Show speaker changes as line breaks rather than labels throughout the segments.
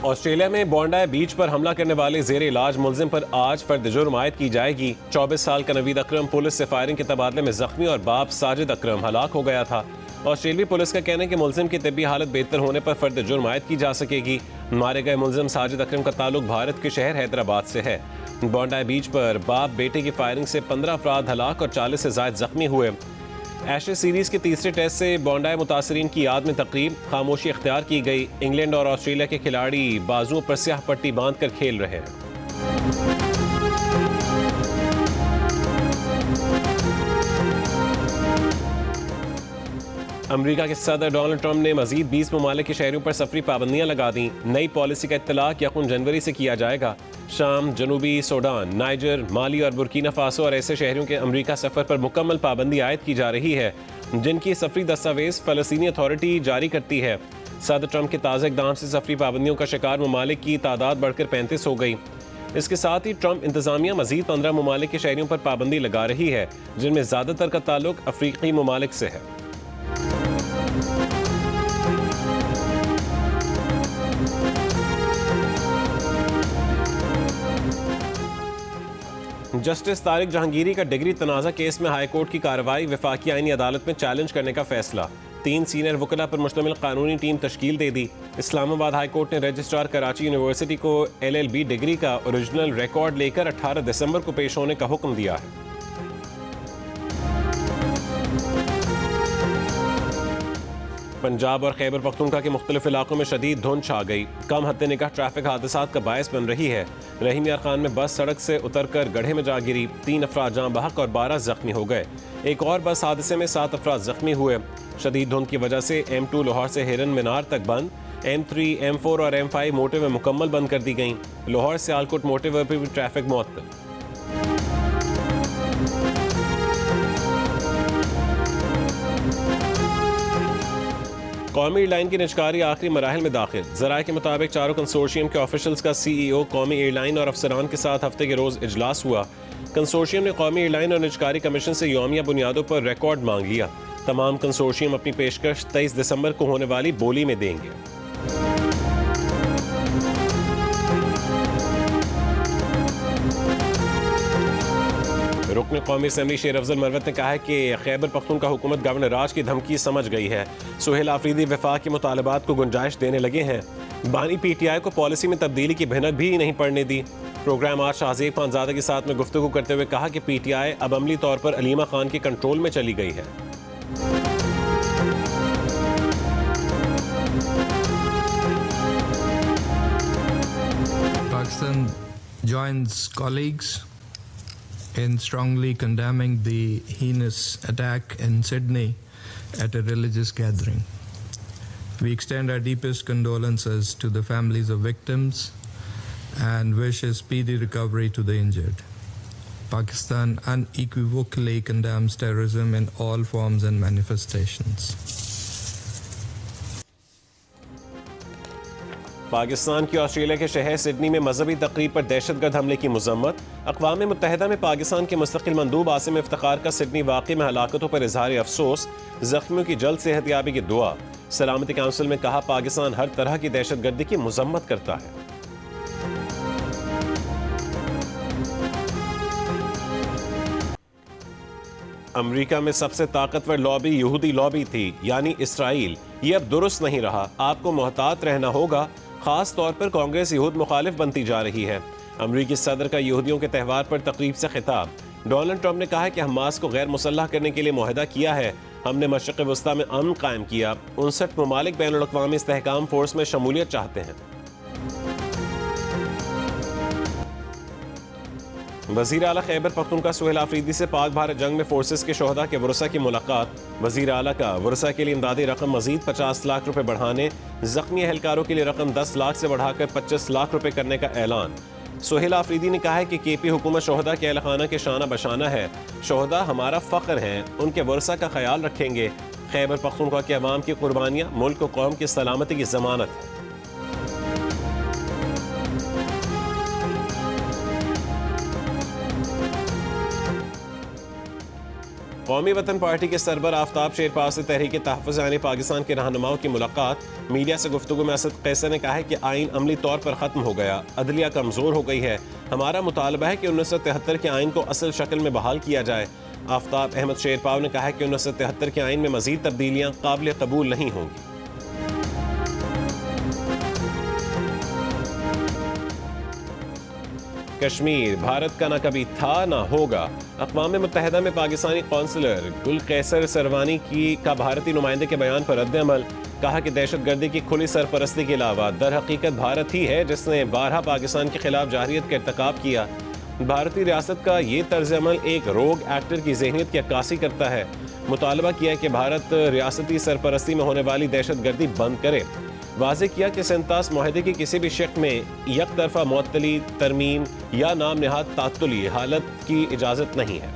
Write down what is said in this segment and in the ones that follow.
Australia में बॉन्डाई बीच पर हमला करने वाले जेर इलाज मुलजिम पर आज फर्द जुर्म आयद की जाएगी। 24 साल का नवीद अकरम पुलिस से फायरिंग के तबादले में जख्मी और बाप साजिद अकरम हलाक हो गया था। ऑस्ट्रेलियावी पुलिस का कहना है कि मुलजिम की तबी हालत बेहतर होने पर फर्द जुर्म आयद की जा सकेगी। मारे गए मुलजिम साजिद अकरम का ताल्लुक भारत के शहर हैदराबाद से है। बॉन्डाई बीच पर बाप बेटे की फायरिंग से 15 अफराद हलाक और 40 से ज्यादा जख्मी हुए। एशेज सीरीज के तीसरे टेस्ट से बॉन्डाई मुतासरीन की याद में तकरीब, खामोशी इख्तियार की गई। इंग्लैंड और ऑस्ट्रेलिया के खिलाड़ी बाजुओं पर स्याह पट्टी बांध कर खेल रहे हैं। अमेरिका के सदर डोनाल्ड ट्रंप ने मजीद 20 ममालिक के शहरों पर सफरी पाबंदियां लगा दी। नई पॉलिसी का इत्तलाक 1 जनवरी से किया जाएगा। शाम, जनूबी सूडान, नाइजर, माली और बुर्किना फासो और ऐसे शहरों के अमेरिका सफर पर मुकम्मल पाबंदी आयद की जा रही है जिनकी सफरी दस्तावेज फलस्तीनी अथॉरिटी जारी करती है। सदर ट्रंप के ताज़ा इक़दाम से सफरी पाबंदियों का शिकार ममालिक की तादाद बढ़कर 35 हो गई। इसके साथ ही ट्रंप इंतजामिया मजीद 15 ममालिक के शहरों पर पाबंदी लगा रही है जिनमें ज़्यादातर का ताल्लुक अफ्रीकी ममालिक से है। जस्टिस तारिक जहांगीरी का डिग्री तनाज़ा केस में हाई कोर्ट की कार्रवाई, वफाकी आईनी अदालत में चैलेंज करने का फैसला। 3 सीनियर वकला पर मुश्तमिल कानूनी टीम तश्कील दे दी। इस्लामाबाद हाई कोर्ट ने रजिस्ट्रार कराची यूनिवर्सिटी को LLB डिग्री का ओरिजिनल रिकॉर्ड लेकर 18 दिसंबर को पेश होने का हुक्म दिया है। पंजाब और खैबर पख्तूनख्वा के मुख्तलिफ इलाकों में शदीद धुंध छा गई। कम हद निगाह ट्रैफिक हादसात का बायस बन रही है। रहीम यार खान में बस सड़क से उतरकर गड्ढे में जा गिरी। 3 अफराद जाँ बहक और 12 जख्मी हो गए। एक और बस हादसे में 7 अफराद जख्मी हुए। शदीद धुंध की वजह से M2 लाहौर से हिरन मीनार तक बंद। M3, M4 और M5 मोटरवे मुकम्मल बंद कर दी गई। लाहौर से आलकोट मोटरवे पर भी ट्रैफिक मुअत्तल। कौमी एयरलाइन की निजकारी आखिरी मराहिल में दाखिल। ज़राए के मुताबिक चारों कंसोर्शियम के ऑफिशल्स का CEO, कौमी एयरलाइन और अफसरान के साथ हफ्ते के रोज़ इजलास हुआ। कंसोर्शियम ने कौमी एयरलाइन और निजकारी कमीशन से यौमिया बुनियादों पर रिकॉर्ड मांग लिया। तमाम कंसोर्शियम अपनी पेशकश 23 दिसंबर को होने वाली बोली में देंगे। रुकन कौमी असम्बली शेर अफजल मरवत ने कहा है कि खैबर पख्तूनख्वा हुकूमत गवर्नर राज की धमकी समझ गई है। सुहेल आफरीदी वफाक के मुतालबात को गुंजाइश देने लगे हैं। बानी PTI को पॉलिसी में तब्दीली की भनक भी नहीं पड़ने दी। प्रोग्राम आज शाहजेब खानजादा के साथ में गुफ्तगू करते हुए कहा कि PTI अब अमली तौर पर अलीमा खान के कंट्रोल में चली गई है।
Pakistan joins colleagues in strongly condemning the heinous attack in Sydney at a religious gathering. We extend our deepest condolences to the families of victims and wish a speedy recovery to the injured. Pakistan unequivocally condemns terrorism in all forms and manifestations.
Pakistan की Australia के शहर Sydney में मजहबी तकरीब पर दहशतगर्द हमले की मजम्मत। अक़वाम मुत्तहिदा में पाकिस्तान के मुस्तकिल मंदूब आसिम इफ्तिखार का सिडनी वाक़े में हलाकतों पर इजहार अफसोस, जख्मियों की जल्द सेहतयाबी की दुआ। सलामती काउंसिल में कहा पाकिस्तान हर तरह की दहशतगर्दी की मजम्मत करता है। अमेरिका में सबसे ताकतवर लॉबी यहूदी लॉबी थी, यानी इसराइल। ये अब दुरुस्त नहीं रहा, आपको मोहतात रहना होगा। खास तौर पर कांग्रेस यहूद मुखालिफ बनती जा रही है। अमरीकी सदर का यहूदियों के त्यौहार पर तकरीब से खिताब। डोनाल्ड ट्रंप ने कहा है कि हमास को गैर मुसल्लह करने के लिए मुआहदा किया है। हमने मशरिक़ वस्ता में अमन कायम किया। 59 ममालिक बैनुल-अक़वामी इस्तेहकाम फोर्स में शमूलियत चाहते हैं। वज़ीर आला खैबर पख्तूनख्वा सुहेल आफरीदी से पाक भारत जंग में फोर्सेस के शोहदा के वरसा की मुलाकात। वज़ीर आला का वरसा के लिए इमदादी रकम मजीद 50 लाख रुपए बढ़ाने, जख्मी एहलकारों के लिए रकम 10 लाख से बढ़ाकर 25 लाख रुपए करने का ऐलान। सुहेल आफरीदी ने कहा है कि KP हुकूमत शोहदा के अहलखाना के शाना बशाना है। शोहदा हमारा फ़ख्र हैं, उनके वरसा का ख्याल रखेंगे। खैबर पख्तूनख्वा के अवाम की कुर्बानियाँ मुल्क और कौम की सलामती की ज़मानत है। कौमी वतन पार्टी के सरबर आफ्ताब शेरपाव से तहरीक तहफ़्फ़ुज़ यानी पाकिस्तान के रहनुमाओं की मुलाकात। मीडिया से गुफ्तगू में असद कैसर ने कहा है कि आइन अमली तौर पर ख़त्म हो गया, अदलिया कमज़ोर हो गई है। हमारा मुतालबा है कि 1973 के आइन को असल शक्ल में बहाल किया जाए। आफ्ताब अहमद शेरपाव ने कहा है कि 1973 के आइन में मज़ीद तब्दीलियाँ काबिल कबूल नहीं होंगी। कश्मीर भारत का ना कभी था ना होगा। अक़वाम मुत्तहिदा में पाकिस्तानी कौंसलर गुल कैसर सरवानी का भारतीय नुमाइंदे के बयान पर रद्द-ए-अमल। कहा कि दहशतगर्दी की खुली सरपरस्ती के अलावा दर हकीकत भारत ही है जिसने बारहा पाकिस्तान के खिलाफ जारहियत का इर्तिकाब किया। भारतीय रियासत का ये तर्ज अमल एक रोग एक्टर की ज़हनियत की अक्कासी करता है। मुतालबा किया कि भारत रियासती सरपरस्ती में होने वाली दहशतगर्दी बंद करे। वाज़ेह किया कि सेंतास मुआहदे की किसी भी शक्ल में एक तरफा मुअत्तली, तरमीम या नाम नहाद तात्तुली हालत की इजाज़त नहीं है।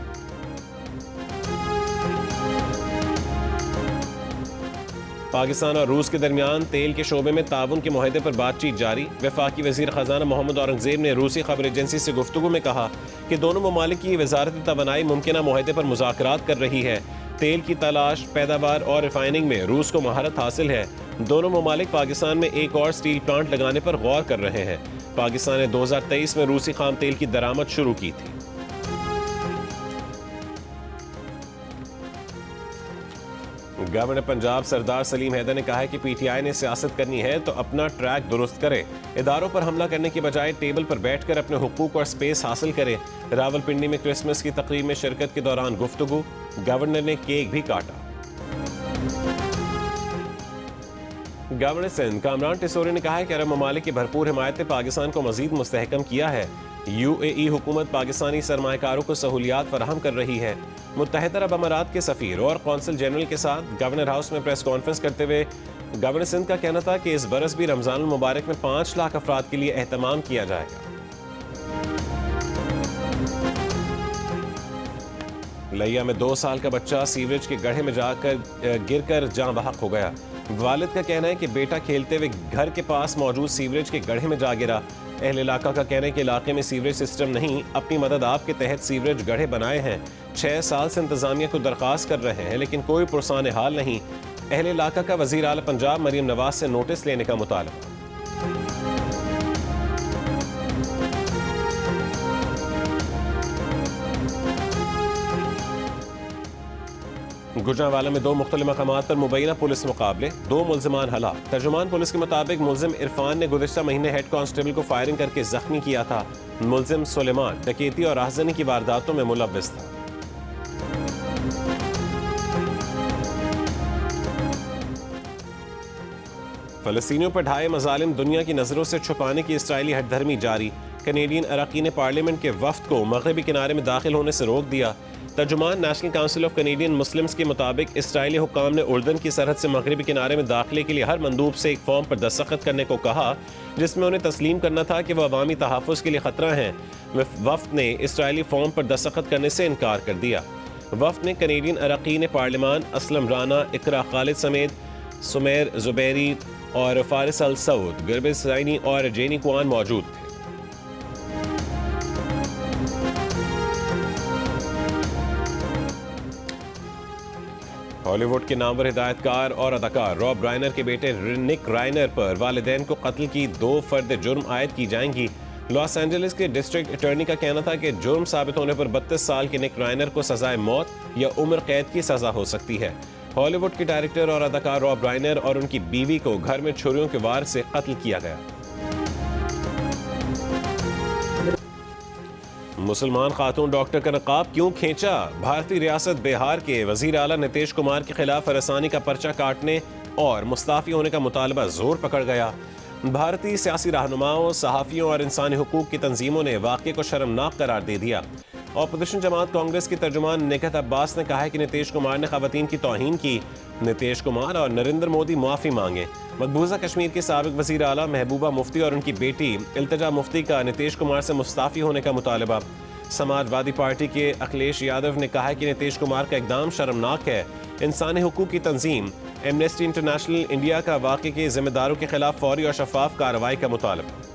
पाकिस्तान और रूस के दरमियान तेल के शोबे में ताउन के मुआहदे पर बातचीत जारी। वफाकी वज़ीर ख़ज़ाना मोहम्मद औरंगज़ेब ने रूसी खबर एजेंसी से गुफ्तगू में कहा कि दोनों ममालिक की वज़ारत तवानाई मुमकिना मुआहदे पर मुज़ाकरात कर रही है। तेल की तलाश, पैदावार और रिफाइनिंग में रूस को महारत हासिल है। दोनों ममालिक पाकिस्तान में एक और स्टील प्लांट लगाने पर गौर कर रहे हैं। पाकिस्तान ने 2023 में रूसी खाम तेल की दरामद शुरू की थी। गवर्नर पंजाब सरदार सलीम हैदर ने कहा है कि पीटीआई ने सियासत करनी है तो अपना ट्रैक दुरुस्त करे, इदारों पर हमला करने की बजाय टेबल पर बैठकर अपने हुकूक और स्पेस हासिल करे। रावलपिंडी में क्रिसमस की तकरीब में शिरकत के दौरान गुफ्तगू, गवर्नर ने केक भी काटा। गवर्नर सिंध कामरान टिसोरी ने कहा है कि अरब ममालिक की भरपूर हिमायत ने पाकिस्तान को मजीद मुस्तहकम किया है। UAE हुकूमत पाकिस्तानी सरमायाकारों को सहूलियात फराहम कर रही है। मुत्तहिदा अरब अमारात के सफ़ीर और कौंसल जनरल के साथ गवर्नर हाउस में प्रेस कॉन्फ्रेंस करते हुए गवर्नर सिंध का कहना था कि इस बरस भी रमज़ान मुबारक में 5 लाख अफराद के लिए एहतमाम किया जाएगा। लिया में 2 साल का बच्चा सीवरेज के गड्ढे में जाकर गिरकर जाँ बहक हो गया। वालिद का कहना है कि बेटा खेलते हुए घर के पास मौजूद सीवरेज के गड्ढे में जा गिरा। अहले इलाका का कहना है कि इलाके में सीवरेज सिस्टम नहीं, अपनी मदद आप के तहत सीवरेज गड्ढे बनाए हैं। 6 साल से इंतजामिया को दरख्वास्त कर रहे हैं लेकिन कोई पुरसान हाल नहीं। अहले इलाका का वज़ीर आला पंजाब मरीम नवाज से नोटिस लेने का मुतालबा। गुजरांवाला में 2 मुख्तलिफ मकामात पर मुबैना पुलिस मुकाबले, 2 मुल्ज़िमान हलाक। तर्जुमान पुलिस के मुताबिक मुल्ज़िम इरफान ने गुज़िश्ता महीने हेड कांस्टेबल को फायरिंग करके जख्मी किया था। मुल्ज़िम सुलेमान डकैती और राहज़नी की वारदातों में मुलव्विस था। फ़लस्तीनियों पर ढाए मज़ालिम दुनिया की नज़रों से छुपाने की इसराइली हठधर्मी जारी। कनेडियन अरकान ने पार्लियामेंट के वफ्द को मगरबी किनारे में दाखिल होने से रोक दिया। तर्जुमान National Council of Canadian Muslims के मुताबिक इसराइली हुक्काम ने उर्दन की सरहद से मगरबी किनारे में दाखिले के लिए हर मंदूब से एक फॉर्म पर दस्तखत करने को कहा जिसमें उन्हें तस्लीम करना था कि वह अवामी तहफ़्फ़ुज़ के लिए ख़तरा हैं। वफ्द ने इसराइली फॉर्म पर दस्तखत करने से इनकार कर दिया। वफ्द में कनेडियन अरकान पार्लियामान असलम राना, इकरा खालिद समेत सुमेर जुबैरी और फारिस अल सऊद, गिरबिस सैनी और जेनी कुआन मौजूद थे। हॉलीवुड के नामवर हिदायतकार और अदाकार रॉब राइनर के बेटे निक राइनर पर वालिदैन को कत्ल की 2 फर्द जुर्म आयद की जाएंगी। लॉस एंजलिस के डिस्ट्रिक्ट अटॉर्नी का कहना था कि जुर्म साबित होने पर 32 साल के निक राइनर को सजाए मौत या उम्र कैद की सजा हो सकती है। हॉलीवुड के डायरेक्टर और अदाकार रॉब राइनर और उनकी बीवी को घर में छुरियों के वार से कत्ल किया गया। मुसलमान खातून डॉक्टर का नकाब क्यों खींचा? भारतीय रियासत बिहार के वजीर आला नीतीश कुमार के खिलाफ हरासानी का पर्चा काटने और मुस्ताफी होने का मुतालबा जोर पकड़ गया। भारतीय सियासी रहनुमाओं, सहाफ़ियों और इंसानी हुकूक की तंजीमों ने वाक़े को शर्मनाक करार दे दिया। अपोजिशन जमात कांग्रेस की तर्जुमान निकहत अब्बास ने कहा है कि नीतीश कुमार ने ख़वातीन की तौहीन की। नीतीश कुमार और नरेंद्र मोदी माफ़ी मांगे। मकबूजा कश्मीर के साबिक वज़ीर आला महबूबा मुफ्ती और उनकी बेटी इल्तिजा मुफ्ती का नीतीश कुमार से मुस्ताफ़ी होने का मुतालबा। समाजवादी पार्टी के अखिलेश यादव ने कहा है कि नीतीश कुमार का इक़दाम शर्मनाक है। इंसानी हुकूक की तंजीम एमनेस्टी इंटरनेशनल इंडिया का वाक़े के ज़िम्मेदारों के खिलाफ फौरी और शफाफ कार्रवाई का मुतालबा।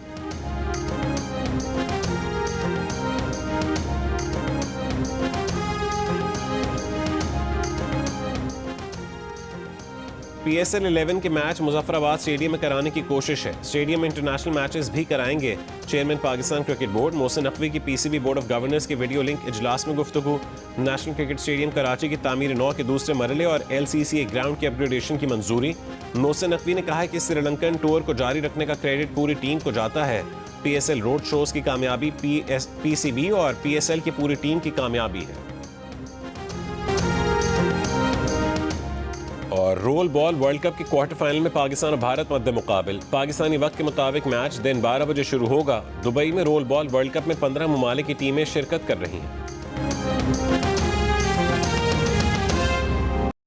PSL 11 के मैच मुजफ्फराबाद स्टेडियम में कराने की कोशिश है। स्टेडियम में इंटरनेशनल मैचेस भी कराएंगे। Chairman Pakistan cricket board Mohsin Naqvi की PCB बोर्ड ऑफ गवर्नर्स के वीडियो लिंक इजलास में गुफ्तगू। नेशनल क्रिकेट स्टेडियम कराची की तामीर नौ के दूसरे मरहले और LCCA ग्राउंड की अपग्रेडेशन की मंजूरी। मोहसिन नकवी ने कहा है कि श्रीलंकन टूर को जारी रखने का क्रेडिट पूरी टीम को जाता है। PSL रोड शोज की कामयाबी PCB और PSL की पूरी टीम की कामयाबी है। और रोल बॉल वर्ल्ड कप के क्वार्टर फाइनल में पाकिस्तान और भारत मद्दे मुकाबिल। पाकिस्तानी वक्त के मुताबिक मैच दिन 12 बजे शुरू होगा। दुबई में रोल बॉल वर्ल्ड कप में 15 ममालिक की टीमें शिरकत कर रही हैं।